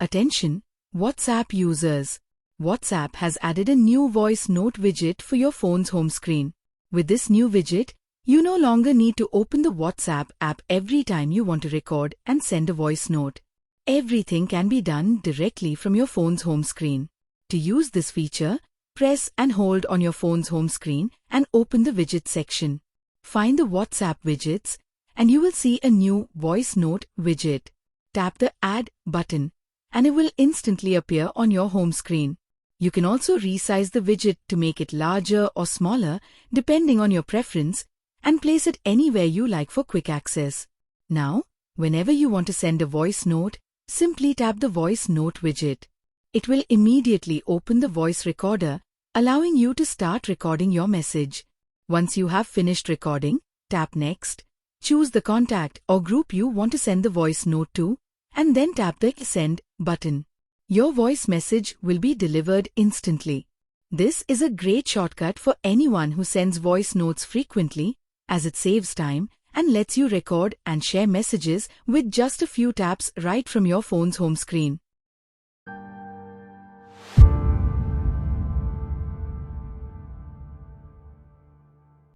Attention, WhatsApp users. WhatsApp has added a new voice note widget for your phone's home screen. With this new widget, you no longer need to open the WhatsApp app every time you want to record and send a voice note. Everything can be done directly from your phone's home screen. To use this feature, press and hold on your phone's home screen and open the widget section. Find the WhatsApp widgets and you will see a new voice note widget. Tap the Add button and it will instantly appear on your home screen. You can also resize the widget to make it larger or smaller depending on your preference and place it anywhere you like for quick access. Now, whenever you want to send a voice note, simply tap the voice note widget. It will immediately open the voice recorder, allowing you to start recording your message. Once you have finished recording, tap Next, choose the contact or group you want to send the voice note to, and then tap the Send button. Your voice message will be delivered instantly. This is a great shortcut for anyone who sends voice notes frequently, as it saves time and lets you record and share messages with just a few taps right from your phone's home screen.